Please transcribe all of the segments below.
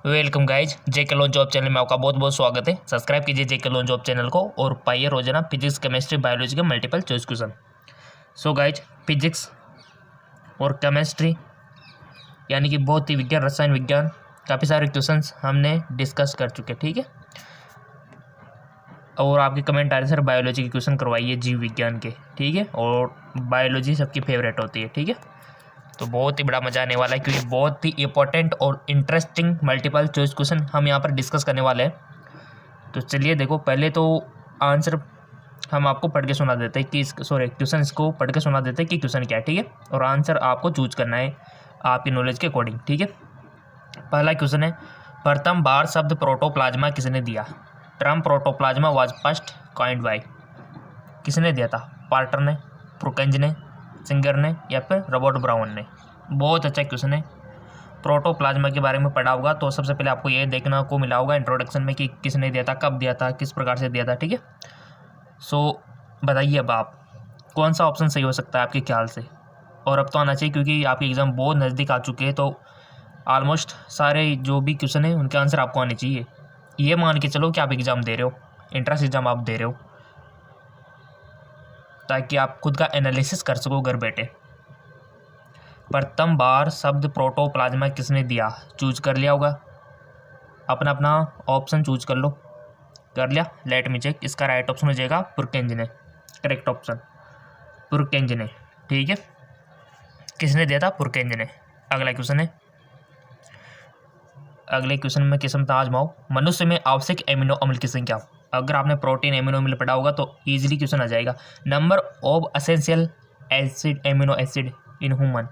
Welcome guys, जेके loan job channel में आपका बहुत बहुत स्वागत है। सब्सक्राइब कीजिए जेके लोन जॉब चैनल को और पाइए रोजाना फिजिक्स, केमिस्ट्री, बायोलॉजी के multiple choice question. So guys, physics और केमिस्ट्री यानी कि भौतिक विज्ञान, रसायन विज्ञान, काफ़ी सारे क्वेश्चंस हमने डिस्कस कर चुके, ठीक है। और आपके कमेंट आ रहे सर बायोलॉजी के क्वेश्चन करवाइए, जीव विज्ञान के, ठीक है। और बायोलॉजी सबकी फेवरेट होती है, ठीक है। तो बहुत ही बड़ा मजा आने वाला है क्योंकि बहुत ही इंपॉर्टेंट और इंटरेस्टिंग मल्टीपल चॉइस क्वेश्चन हम यहाँ पर डिस्कस करने वाले हैं। तो चलिए देखो, पहले तो आंसर हम आपको पढ़ के सुना देते हैं कि क्वेश्चन इसको पढ़ के सुना देते हैं कि क्वेश्चन क्या है, ठीक है। और आंसर आपको चूज करना है आपकी नॉलेज के अकॉर्डिंग, ठीक है। पहला क्वेश्चन है, प्रथम बार शब्द प्रोटोप्लाज्मा किसने दिया? Term protoplasm was first coined by. किसने दिया था? पार्टर ने, प्रुकेंज ने, सिंगर ने या फिर रॉबर्ट ब्राउन ने? बहुत अच्छा क्वेश्चन है। प्रोटोप्लाज्मा के बारे में पढ़ा होगा तो सबसे पहले आपको ये देखना को मिला होगा इंट्रोडक्शन में कि किसने दिया था, कब दिया था, किस प्रकार से दिया था, ठीक है। सो बताइए अब आप कौन सा ऑप्शन सही हो सकता है आपके ख्याल से। और अब तो आना चाहिए क्योंकि आपके एग्ज़ाम बहुत नज़दीक आ चुके हैं, तो ऑलमोस्ट सारे जो भी क्वेश्चन है उनके आंसर आपको आने चाहिए। ये मान के चलो कि आप एग्ज़ाम दे रहे हो, एंट्रेंस एग्ज़ाम आप दे रहे हो, ताकि आप खुद का एनालिसिस कर सको घर बैठे। प्रथम बार शब्द प्रोटोप्लाज्मा किसने दिया? चूज कर लिया होगा, अपना अपना ऑप्शन चूज कर लो। कर लिया? Let me check. इसका राइट ऑप्शन हो जाएगा पुरकेंज ने, करेक्ट ऑप्शन पुरकेंज ने, ठीक है। किसने दिया था? पुरकेंज ने। अगला क्वेश्चन है, अगले क्वेश्चन में किस्म आजमाओ। मनुष्य में आवश्यक एमिनो अम्ल की संख्या। अगर आपने प्रोटीन एमिनो अम्ल पढ़ा होगा तो इजीली क्वेश्चन आ जाएगा। Number of essential acid amino acid in human.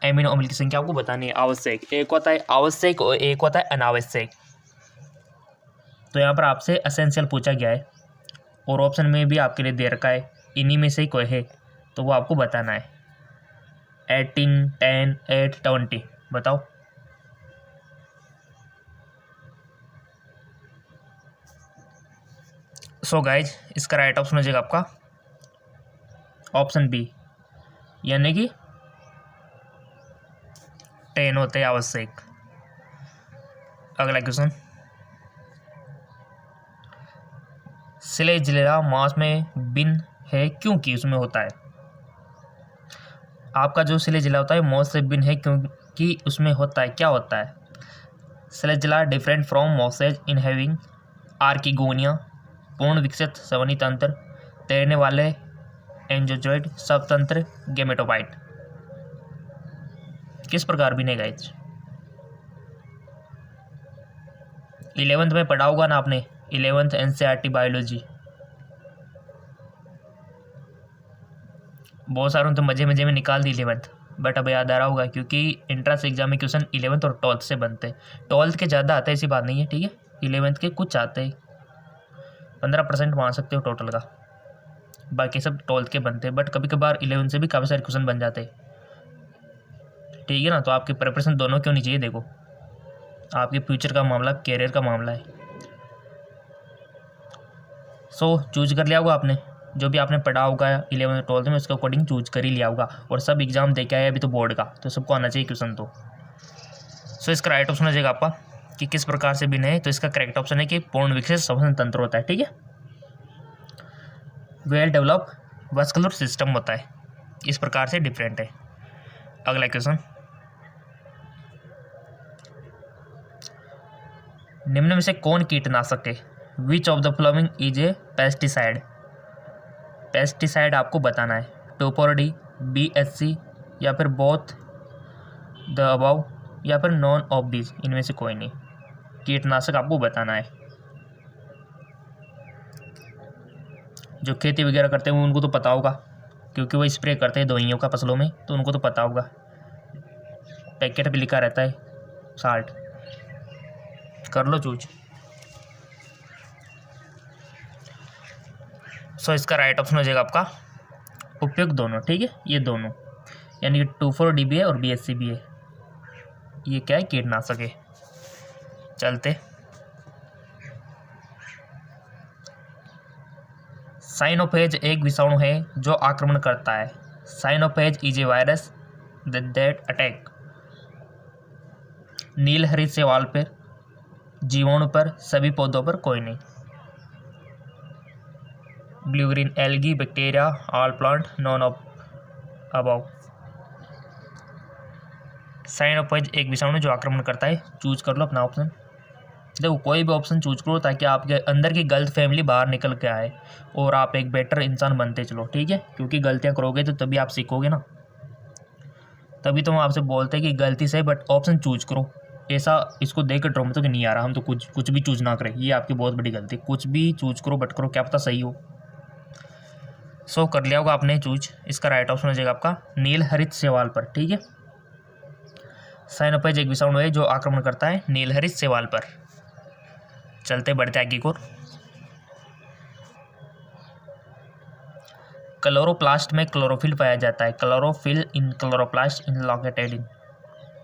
Amino अम्ल की संख्या आपको बतानी है। आवश्यक एक होता है आवश्यक और एक होता है अनावश्यक। तो यहाँ पर आपसे एसेंशियल पूछा गया है और ऑप्शन में भी आपके लिए दे रखा है, इन्हीं में से ही कोई है तो वो आपको बताना है। 18, 10, 8, 20 बताओ। सो गाइज, इसका राइट ऑप्शन हो जाएगा आपका ऑप्शन बी, यानी कि 10 होते हैं आवश्यक। अगला क्वेश्चन, सिलेजिला मांस में बिन है क्योंकि उसमें होता है। आपका जो सिलेजिला होता है मॉस से बिन है क्योंकि उसमें होता है। क्या होता है? Selaginella different from mosses in having archegonia, पूर्ण विकसित संवहनी तंत्र, तैरने वाले एंजोजॉइड, सबतंत्र, गेमेटोफाइट। किस प्रकार बिने गाइज? 11th में पढ़ा होगा ना आपने, 11th एनसीईआरटी बायोलॉजी। बहुत सारों तो मजे मजे में निकाल दी 11th, बट अब याद आ रहा होगा क्योंकि एंट्रेंस एग्जाम में क्वेश्चन 11th और 12th से बनते हैं। 12th के ज़्यादा आते हैं, ऐसी बात नहीं है, ठीक है। 11th के कुछ आते हैं, 15% मान सकते हो टोटल का, बाकी सब 12th के बनते हैं। बट कभी कभार 11th से भी काफ़ी सारे क्वेश्चन बन जाते हैं, ठीक है ना। तो आपकी प्रिपरेशन दोनों क्यों नहीं चाहिए? देखो, आपके फ्यूचर का मामला, कैरियर का मामला है। सो चूज कर लिया होगा आपने, जो भी आपने पढ़ा होगा 11th 12th में उसके अकॉर्डिंग चूज कर ही लिया होगा। और सब एग्जाम दे के आए अभी तो बोर्ड का, तो सबको आना चाहिए क्वेश्चन तो। सो इसका राइट ऑप्शन हो जाएगा आपका कि किस प्रकार से बिन है, तो इसका करेक्ट ऑप्शन है कि पूर्ण विकसित श्वसन तंत्र होता है, ठीक है। वेल डेवलप वस्कुलर सिस्टम होता है, इस प्रकार से डिफरेंट है। अगला क्वेश्चन, निम्न में से कौन कीटनाशक है? Which of the following is a pesticide. Pesticide आपको बताना है। टोपोडी, BSC या फिर बोथ द अबव या फिर नॉन ऑफ दिस, इनमें से कोई नहीं। कीटनाशक आपको बताना है। जो खेती वगैरह करते हैं उनको तो पता होगा क्योंकि वो स्प्रे करते हैं दवाइयों का फसलों में, तो उनको तो पता होगा। पैकेट पे लिखा रहता है साल्ट। कर लो चूज। सो इसका राइट ऑप्शन हो जाएगा आपका उपयुक्त दोनों, ठीक है। ये दोनों यानी कि 2,4-D भी है और BSC भी है। ये क्या है? कीटनाशक है। चलते, साइनोफेज एक विषाणु है जो आक्रमण करता है। Cyanophage is a virus that attack नील हरित शैवाल पर जीवाणु पर, सभी पौधों पर, कोई नहीं। Blue green algae, bacteria, all plant, none of above. Cyanophage एक विषाणु जो आक्रमण करता है। चूज कर लो अपना ऑप्शन। देखो कोई भी ऑप्शन चूज करो ताकि आपके अंदर की गलत फैमिली बाहर निकल के आए और आप एक बेटर इंसान बनते चलो, ठीक है। क्योंकि गलतियां करोगे तो तभी आप सीखोगे ना। तभी तो हम आपसे बोलते हैं कि गलती से बट ऑप्शन चूज करो। ऐसा इसको देख कर ड्रो मत हो कि नहीं आ रहा, हम तो कुछ भी चूज ना करें, ये आपकी बहुत बड़ी गलती। कुछ भी चूज करो बट करो, क्या पता सही हो। सो कर लिया होगा आपने चूज। इसका राइट ऑप्शन हो जाएगा आपका नील हरित शैवाल पर, ठीक है। साइनोपोइज एक विषाणु है जो आक्रमण करता है नील हरित शैवाल पर। चलते बढ़ते आगे को। क्लोरोप्लास्ट में क्लोरोफिल पाया जाता है। Chlorophyll in chloroplast in located in.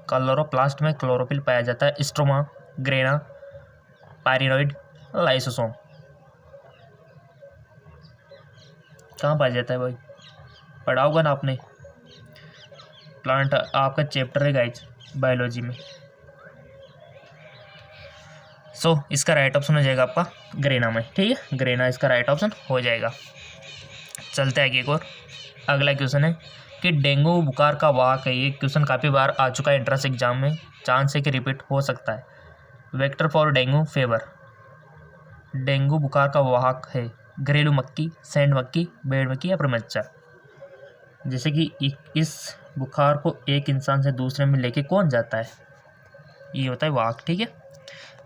Chloroplast में क्लोरोफिल पाया जाता है। Stroma, grana, pyrenoid, lysosome. कहाँ पाया जाता है भाई? पढ़ा होगा ना आपने, प्लांट आपका चैप्टर है गाइज बायोलॉजी में। सो इसका राइट ऑप्शन हो जाएगा आपका ग्रेना में, ठीक है। ग्रेना इसका राइट ऑप्शन हो जाएगा। चलते आगे एक और। अगला क्वेश्चन है कि डेंगू बुखार का वाहक है। ये क्वेश्चन काफ़ी बार आ चुका है एंट्रेंस एग्जाम में, चांस है कि रिपीट हो सकता है। Vector for dengue fever. Dengue बुखार का वाहक है घरेलू मक्खी, सैंड मक्खी, बेड मक्खी या फिर मच्छर। जैसे कि इस बुखार को एक इंसान से दूसरे में लेके कौन जाता है, ये होता है वाहक, ठीक है।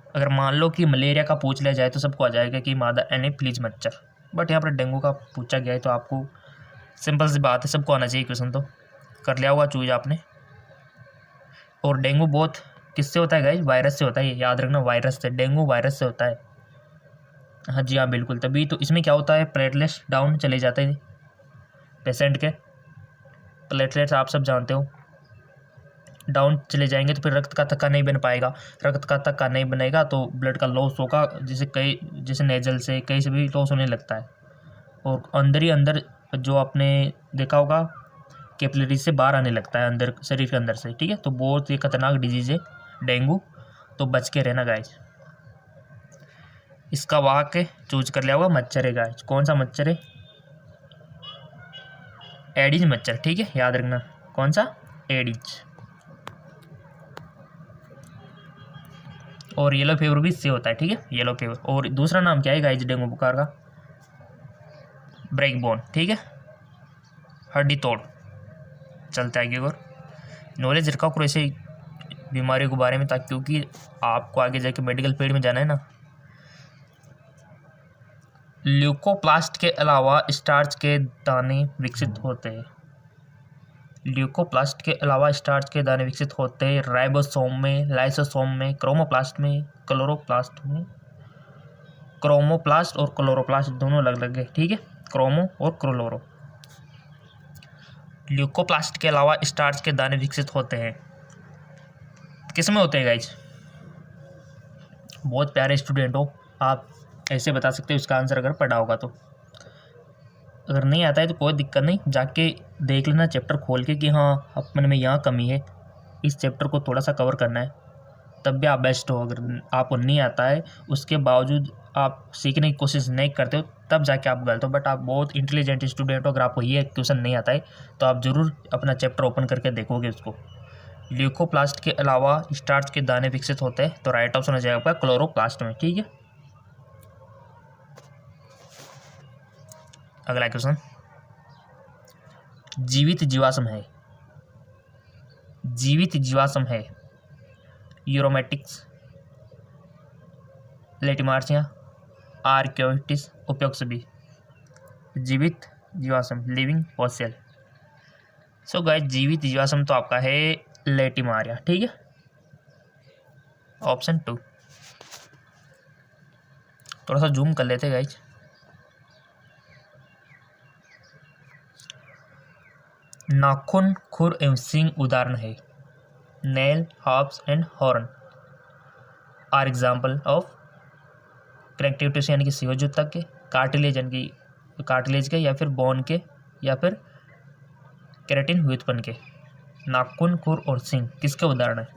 अगर मान लो कि मलेरिया का पूछ लिया जाए तो सबको आ जाएगा कि मादा एनोफिलीज मच्छर, बट यहाँ पर डेंगू का पूछा गया है तो आपको सिंपल सी बात है, सबको आना चाहिए क्वेश्चन। तो कर लिया होगा चूज आपने। और डेंगू बहुत किससे होता है गाइस? वायरस से होता है, याद रखना, वायरस से। डेंगू वायरस से होता है। हाँ जी हाँ बिल्कुल। तभी तो इसमें क्या होता है, प्लेटलेट्स डाउन चले जाते हैं पेशेंट के। प्लेटलेट्स आप सब जानते हो, डाउन चले जाएंगे तो फिर रक्त का थक्का नहीं बन पाएगा। रक्त का थक्का नहीं बनेगा तो ब्लड का लॉस होगा, जैसे नेजल से कहीं से भी लॉस होने लगता है। और अंदर ही अंदर जो आपने देखा होगा कैपिलरी से बाहर आने लगता है अंदर, शरीर के अंदर से, ठीक है। तो बहुत ही खतरनाक डिजीज़ है डेंगू, तो बच के रहना गाइस। इसका वाहक है, चूज कर लिया होगा, मच्छर है गाइस। कौन सा मच्छर है? एडिज मच्छर, ठीक है, याद रखना। कौन सा? एडिज। और येलो फीवर भी इससे होता है, ठीक है, येलो फीवर। और दूसरा नाम क्या है गाइस डेंगू बुखार का? ब्रेक बोन, ठीक है, हड्डी तोड़। चलते आगे और नॉलेज रखा करो ऐसे बीमारियों के बारे में, ताकि क्योंकि आपको आगे जाके मेडिकल फील्ड में जाना है ना। ल्यूकोप्लास्ट के अलावा स्टार्च के दाने विकसित होते हैं। ल्यूकोप्लास्ट के अलावा स्टार्च के दाने विकसित होते हैं राइबोसोम में, लाइसोसोम में, क्रोमोप्लास्ट में, क्लोरोप्लास्ट में। क्रोमोप्लास्ट और क्लोरोप्लास्ट दोनों अलग अलग है, ठीक है, क्रोमो और क्लोरो। ल्यूकोप्लास्ट के अलावा स्टार्च के दाने विकसित होते हैं। किस में होते हैं गाइज? बहुत प्यारे स्टूडेंट हो आप, ऐसे बता सकते हो इसका आंसर अगर पढ़ा होगा तो। अगर नहीं आता है तो कोई दिक्कत नहीं, जाके देख लेना चैप्टर खोल के कि हाँ अपन में यहाँ कमी है, इस चैप्टर को थोड़ा सा कवर करना है, तब भी आप बेस्ट हो। अगर आपको नहीं आता है उसके बावजूद आप सीखने की कोशिश नहीं करते हो, तब जाके आप गलत हो। बट आप बहुत इंटेलिजेंट स्टूडेंट हो, अगर आपको ये क्वेश्चन नहीं आता है तो आप ज़रूर अपना चैप्टर ओपन करके देखोगे उसको। ल्यूकोप्लास्ट के अलावा स्टार्च के दाने विकसित होते हैं, तो राइट ऑप्शन हो जाएगा आपका क्लोरोप्लास्ट में, ठीक है। अगला क्वेश्चन, जीवित जीवाश्म है। जीवित जीवाश्म है यूरोमेटिक्स, लेटिमार्चिया, आर्क्योइटिस, उपयोग सभी। जीवित जीवाश्म, लिविंग फॉसिल। सो गाइस जीवित जीवाश्म तो आपका है लेटिमारिया, ठीक है, ऑप्शन 2। थोड़ा सा जूम कर लेते गाइस। नाखून, खुर एवं सींग उदाहरण है। Nail, hoofs and horn are example of connective tissue यानी कि संयोजक तक के, कार्टिलेज यानी कि कार्टिलेज के, या फिर बोन के, या फिर केराटिन व्युत्पन्न के। नाखून, खुर और सींग किसके उदाहरण है?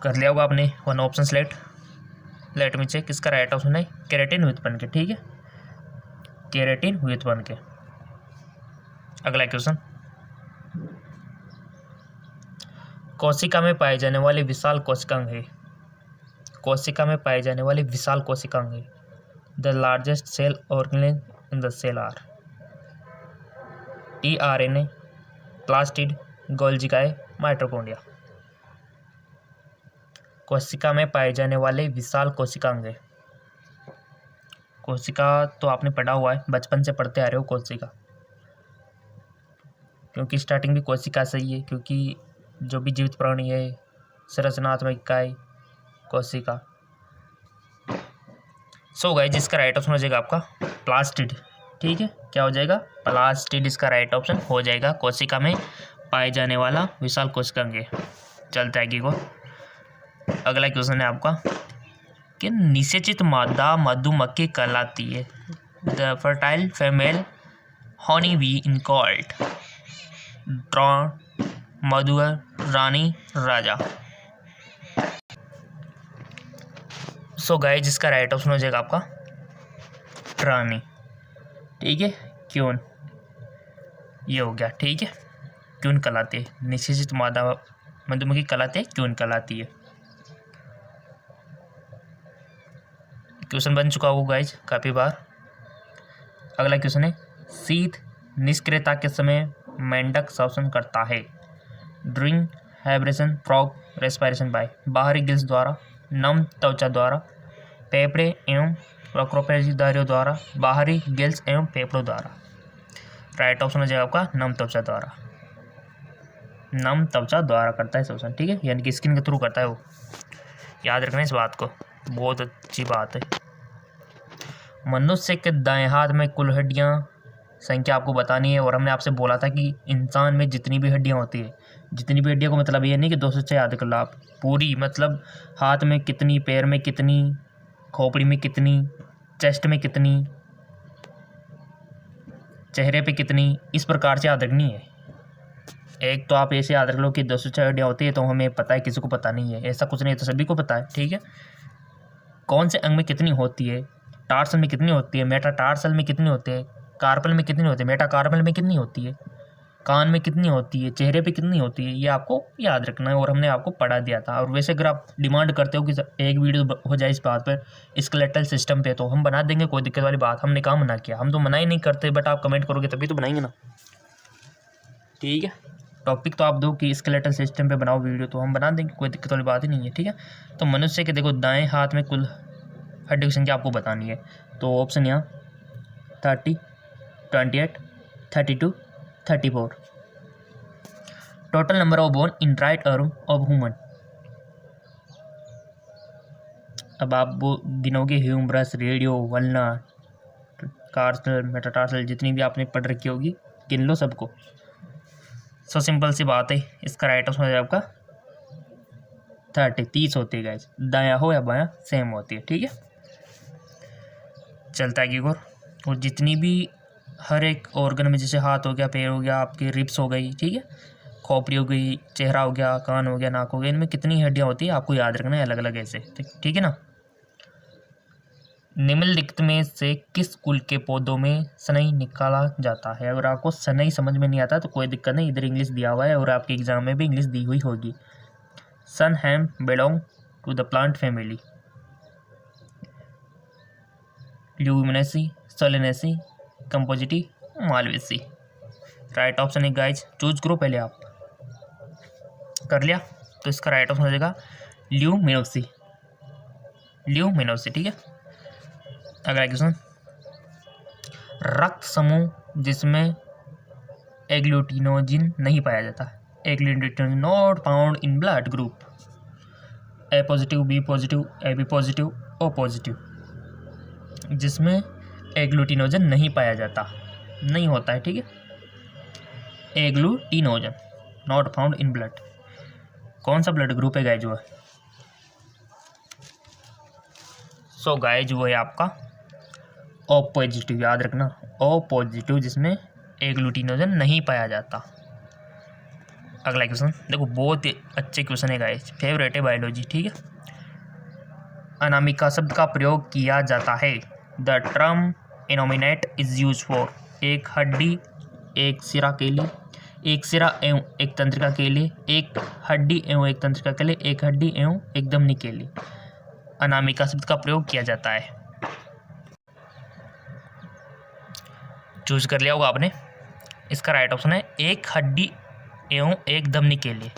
कर लिया होगा आपने one option select. Let me check, इसका राइट ऑप्शन है केराटिन व्युत्पन्न के, ठीक है, केराटिन व्युत्पन्न के। अगला क्वेश्चन, कोशिका में पाए जाने वाले विशाल कोशिकांग है, कोशिका में पाए जाने वाले विशाल कोशिकांग है। The largest cell organelle in the cell are tRNA, plastid, गोल्जिकाए, माइटोकॉन्ड्रिया। कोशिका में पाए जाने वाले विशाल कोशिकांग है। कोशिका तो आपने पढ़ा हुआ है, बचपन से पढ़ते आ रहे हो कोशिका, क्योंकि स्टार्टिंग भी कोशिका से ही है, क्योंकि जो भी जीवित प्राणी है संरचनात्मक इकाई कोशिका। सो गाइस, जिसका राइट ऑप्शन हो जाएगा आपका प्लास्टिड, ठीक है, क्या हो जाएगा, प्लास्टिड इसका राइट ऑप्शन हो जाएगा। कोशिका में पाए जाने वाला विशाल कोशिकांग है। चलते आगे को, अगला क्वेश्चन है आपका कि निषेचित मादा मधुमक्खी कहलाती है। The fertile female honey be in called drone, Madhukar, Rani, Raja. So guys, जिसका राइट ऑप्शन हो जाएगा आपका रानी, ठीक है, क्यून, ये हो गया, ठीक है, क्यून कहलाती है। निषेचित मादा मधुमक्खी कहलाती है, क्यून कहलाती है। क्वेश्चन बन चुका होगा गाइज काफ़ी बार। अगला क्वेश्चन है, शीत निष्क्रियता के समय मेंढक श्वसन करता है। ड्रिंग, हाइब्रेशन, फ्रॉग, रेस्पिरेशन बाय। बाहरी गिल्स द्वारा, नम त्वचा द्वारा, फेफड़े एवं वक्रोपरिधारियों द्वारा, बाहरी गिल्स एवं फेफड़ों द्वारा। राइट ऑप्शन हो जाएगा आपका नम त्वचा द्वारा। नम त्वचा द्वारा करता है श्वसन, ठीक है, यानी कि स्किन के थ्रू करता है वो। याद रखना इस बात को, बहुत अच्छी बात है। मनुष्य के दाएं हाथ में कुल हड्डियां संख्या आपको बतानी है, और हमने आपसे बोला था कि इंसान में जितनी भी हड्डियां होती है, जितनी भी हड्डियों को मतलब ये नहीं कि 200 से याद कर लो आप, पूरी मतलब हाथ में कितनी, पैर में कितनी, खोपड़ी में कितनी, चेस्ट में कितनी, चेहरे पे कितनी, इस प्रकार से याद रखनी है। एक तो आप ऐसे याद रख लो कि 206 हड्डियाँ होती है तो हमें पता है, किसी को पता नहीं है, ऐसा कुछ नहीं है, तो सभी को पता है, ठीक है। कौन से अंग में कितनी होती है, टार्सल में कितनी होती है, मेटाटार्सल में कितनी होती है, कार्पल में कितनी होती है, मेटाकार्पल में कितनी होती है, कान में कितनी होती है, चेहरे पे कितनी होती है, ये आपको याद रखना है, और हमने आपको पढ़ा दिया था। और वैसे अगर आप डिमांड करते हो कि एक वीडियो हो जाए इस बात पर, स्केलेटल सिस्टम पे, तो हम बना देंगे, कोई दिक्कत वाली बात, हमने कहाँ मना किया, हम तो मना ही नहीं करते, बट आप कमेंट करोगे तभी तो बनाएंगे ना, ठीक है। टॉपिक तो आप दो कि स्केलेटल सिस्टम पे बनाओ वीडियो, तो हम बना देंगे, कोई दिक्कत वाली बात ही नहीं है, ठीक है। तो मनुष्य के देखो दाएं हाथ में कुल हड्डी की संख्या आपको बतानी है, तो ऑप्शन यहाँ 30, 28, 32, 34। Total number of bone in right arm of human. अब आप वो गिनोगे, ह्यूमरस, रेडियो, वल्ना, कार्सल, मेटाटार्सल, जितनी भी आपने पढ़ रखी होगी, गिन लो सबको। सो सिंपल सी बात है, इसका राइट ऑप्शन हो जाएगा आपका 30 होती है गाइस, दायां हो या बायां सेम होती है, ठीक है। चलता है कि और जितनी भी हर एक ऑर्गन में, जैसे हाथ हो गया, पैर हो गया, आपकी रिब्स हो गई, ठीक है, खोपड़ी हो गई, चेहरा हो गया, कान हो गया, नाक हो गया, इनमें कितनी हड्डियां होती है आपको याद रखना है, अलग अलग ऐसे, ठीक है ना। निम्नलिखित में से किस कुल के पौधों में सनई निकाला जाता है। अगर आपको सनई समझ में नहीं आता तो कोई दिक्कत नहीं, इधर इंग्लिश दिया हुआ है और आपके एग्जाम में भी इंग्लिश दी हुई होगी। Sun hemp belong to the plant family. Leguminosae, solanaceae, compositae, malvaceae. Right option है गाइज, चूज करो पहले आप। कर लिया तो इसका राइट ऑप्शन हो जाएगा ल्यूमिनोसी, ल्यूमिनोसी, ठीक है। अगला क्वेश्चन, रक्त समूह जिसमें एग्लूटिनोजिन नहीं पाया जाता। Agglutinogen not found in blood group. A positive, B positive, A B positive, O positive. जिसमें एग्लूटिनोजन नहीं पाया जाता, नहीं होता है, ठीक है। एग्लूटिनोजन नॉट फाउंड इन ब्लड, कौन सा ब्लड ग्रुप है गाइज वो है? सो गाइज वो है आपका ओ पॉजिटिव, याद रखना, ओ पॉजिटिव, जिसमें एग्लूटिनोजन नहीं पाया जाता। अगला क्वेश्चन देखो, बहुत ही अच्छे क्वेश्चन है गाइस, फेवरेट है बायोलॉजी, ठीक है। अनामिका शब्द का प्रयोग किया जाता है। The term innominate is use for एक हड्डी एक सिरा के लिए, एक सिरा एवं एक तंत्रिका के लिए, एक हड्डी एवं एक तंत्रिका के लिए, एक हड्डी एवं एक धमनी के लिए अनामिका शब्द का प्रयोग किया जाता है। चूज कर लिया होगा आपने। इसका राइट ऑप्शन है एक हड्डी एवं एक धमनी के लिए।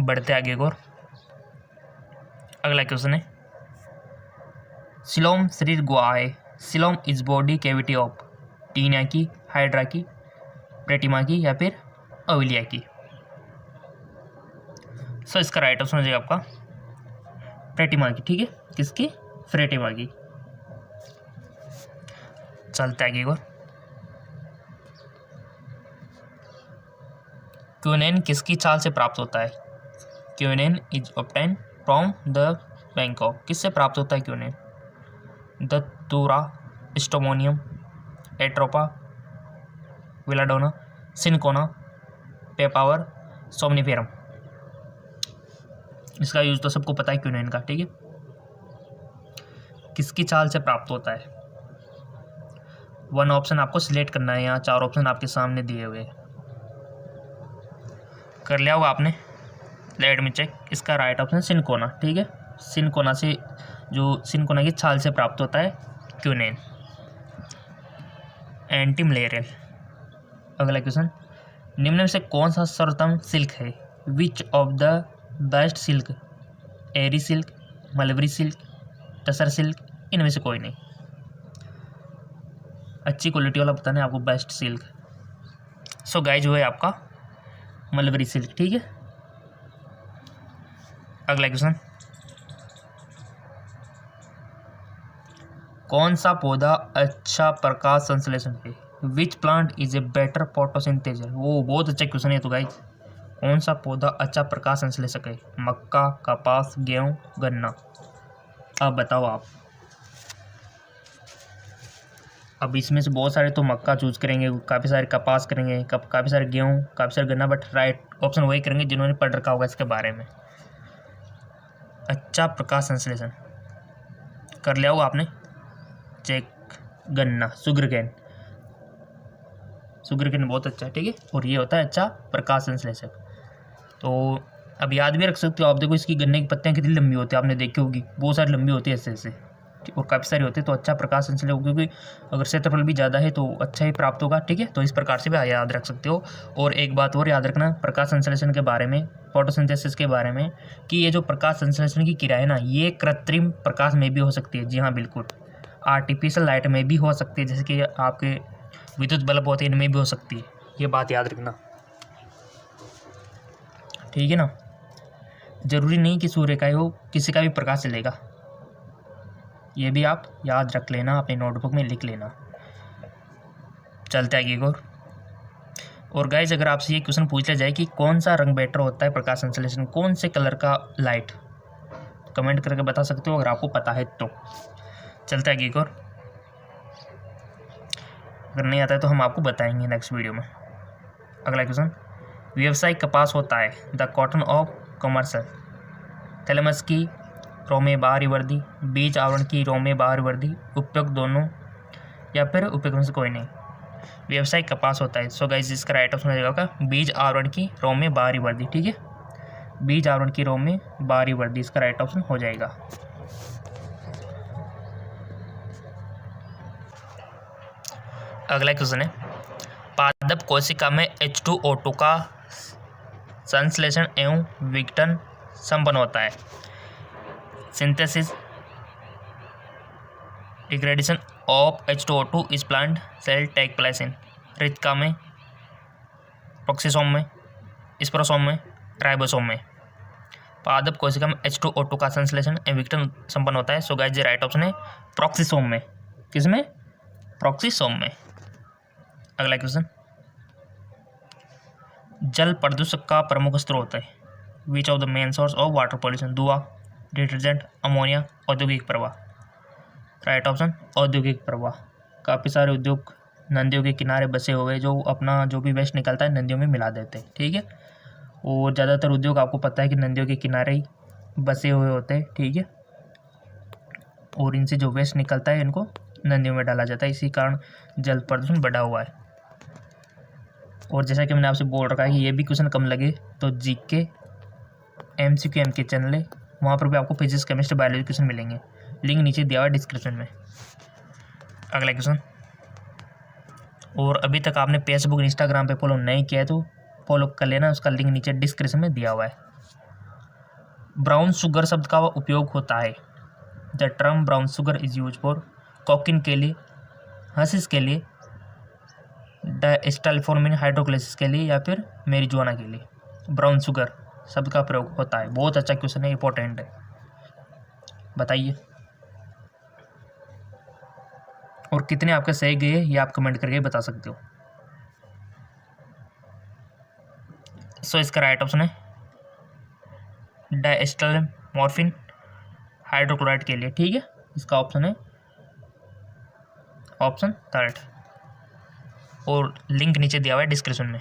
बढ़ते आगे और अगला क्वेश्चन है, सिलोम शरीर गुहा है। Coelom is body cavity of Taenia की, हाइड्रा की, प्रेटिमा की या फिर अविलिया की। सो इसका राइट ऑप्शन हो जाएगा आपका प्रेटिमा की, ठीक है। किसकी? फ्रेटिमा की। चलते आगे और क्विनेन किसकी छाल से प्राप्त होता है? Quinine is obtain from the Bangkok. किससे प्राप्त होता है quinine? Datura, stramonium, atropa, belladonna, cinchona, papaver, somniferum. इसका यूज तो सबको पता है क्विनेन का, ठीक है। किसकी छाल से प्राप्त होता है? वन ऑप्शन आपको सिलेक्ट करना है, यहाँ चार ऑप्शन आपके सामने दिए हुए हैं। कर लिया होगा आपने। Let me check. इसका राइट ऑप्शन सिनकोना, ठीक है। सिनकोना से, जो सिनकोना की छाल से प्राप्त होता है क्विनेन। Anti malarial. अगला क्वेश्चन, निम्न में से कौन सा सर्वोत्तम सिल्क है? Which of the best silk? Eri silk, mulberry silk, tussar silk, इनमें से कोई नहीं। अच्छी क्वालिटी वाला बताना है आपको बेस्ट सिल्क। सो गाइज वो है आपका मलबरी सिल्क, ठीक है। अगला क्वेश्चन, कौन सा पौधा अच्छा प्रकाश संश्लेषण है? Which plant is a better photosynthesis? वो बहुत अच्छा क्वेश्चन है। तो गाइज कौन सा पौधा अच्छा प्रकाश संश्लेषक है? मक्का, कपास, गेहूं, गन्ना। अब बताओ आप। अब इसमें से बहुत सारे तो मक्का चूज करेंगे, काफ़ी सारे कपास करेंगे, काफ़ी सारे गेहूं, काफ़ी सारे गन्ना, बट राइट ऑप्शन वही करेंगे जिन्होंने पढ़ रखा होगा इसके बारे में। अच्छा प्रकाश संश्लेषण कर लिया होगा आपने चेक। गन्ना, सुगरकेन। सुगरकेन बहुत अच्छा है, ठीक है। और ये होता है अच्छा प्रकाश संश्लेषक। तो अब याद भी रख सकते हो आप। देखो इसकी गन्ने की पत्तियाँ कितनी लंबी होती है, आपने देखी होगी, बहुत सारी लंबी होती है ऐसे ऐसे, और काफ़ी सारी होती है। तो अच्छा प्रकाश संश्लेषण, क्योंकि अगर क्षेत्रफल भी ज़्यादा है तो अच्छा ही प्राप्त होगा, ठीक है। तो इस प्रकार से भी याद रख सकते हो। और एक बात और याद रखना प्रकाश संश्लेषण के बारे में, फोटोसिंथेसिस के बारे में, कि ये जो प्रकाश संश्लेषण की क्रिया है ना, ये कृत्रिम प्रकाश में भी हो सकती है। जी हाँ, बिल्कुल। आर्टिफिशियल लाइट में भी हो सकती है, जैसे कि आपके विद्युत बल्ब होते हैं, इनमें भी हो सकती है। ये बात याद रखना, ठीक है ना। जरूरी नहीं कि सूर्य का ही हो, किसी का भी प्रकाश चलेगा। ये भी आप याद रख लेना, अपने नोटबुक में लिख लेना। चलते आगे और गाइज अगर आपसे ये क्वेश्चन पूछ लिया जाए कि कौन सा रंग बेटर होता है प्रकाश संश्लेषण, कौन से कलर का लाइट, कमेंट करके बता सकते हो अगर आपको पता है तो। चलते आगे और अगर नहीं आता है तो हम आपको बताएंगे नेक्स्ट वीडियो में। अगला क्वेश्चन, व्यावसायिक कपास होता है the cotton of commercial. Thalamus की रो में बाहरी वर्दी, बीज आवरण की रो में बाहरी वर्दी, उपयुक्त दोनों या फिर उपयुक्त में से कोई नहीं। व्यावसायिक कपास होता है। सो गाइस इसका राइट ऑप्शन हो जाएगा बीज आवरण की रो में बाहरी वर्दी, ठीक है। बीज आवरण की रो में बाहरी वर्दी इसका राइट ऑप्शन हो जाएगा। अगला क्वेश्चन है, पादप कोशिका में H2O2 का संश्लेषण एवं विघटन संपन्न होता है। सिंथेसिस डिग्रेडेशन ऑफ H2O2 इस plant cell take place in रितिका में, प्रोक्सिसोम में, स्पोरोसोम में, राइबोसोम में। पादप कोशिका में H2O2 का संश्लेषण एवं विघटन संपन्न होता है। सो गाइस राइट ऑप्शन है प्रोक्सिसोम में। किसमें? प्रोक्सिसोम में। अगला क्वेश्चन, जल प्रदूषक का प्रमुख स्रोत है। Which of the main source of water pollution? धुआं, डिटर्जेंट, अमोनिया, औद्योगिक प्रवाह। राइट ऑप्शन औद्योगिक प्रवाह। काफ़ी सारे उद्योग नदियों के किनारे बसे हुए जो अपना जो भी वेस्ट निकलता है नदियों में मिला देते हैं, ठीक है। और ज़्यादातर उद्योग आपको पता है कि नदियों के किनारे ही बसे हुए होते हैं, ठीक है। और इनसे जो वेस्ट निकलता है इनको नदियों में डाला जाता है, इसी कारण जल प्रदूषण बढ़ा हुआ है। और जैसा कि मैंने आपसे बोल रखा है कि ये भी क्वेश्चन कम लगे तो जीके MCQ MK चैनल है, वहाँ पर भी आपको फिजिक्स केमिस्ट्री बायोलॉजी क्वेश्चन मिलेंगे, लिंक नीचे दिया हुआ है डिस्क्रिप्शन में। अगला क्वेश्चन, और अभी तक आपने फेसबुक इंस्टाग्राम पे फॉलो नहीं किया है तो फॉलो कर लेना, उसका लिंक नीचे डिस्क्रिप्शन में दिया हुआ है। ब्राउन शुगर शब्द का उपयोग होता है, the term brown sugar is use for cocaine के लिए, हर्शीज के लिए, डायस्टाइलफॉर्मिन हाइड्रोक्लेसिस के लिए या फिर मैरिजुआना के लिए ब्राउन शुगर शब्द का प्रयोग होता है। बहुत अच्छा क्वेश्चन है, इंपॉर्टेंट है, बताइए। और कितने आपके सही गए ये आप कमेंट करके बता सकते हो। सो इसका राइट ऑप्शन है डायस्टाइलमॉर्फिन हाइड्रोक्लोराइड के लिए, ठीक है। इसका ऑप्शन है ऑप्शन 3 और लिंक नीचे दिया हुआ है डिस्क्रिप्शन में।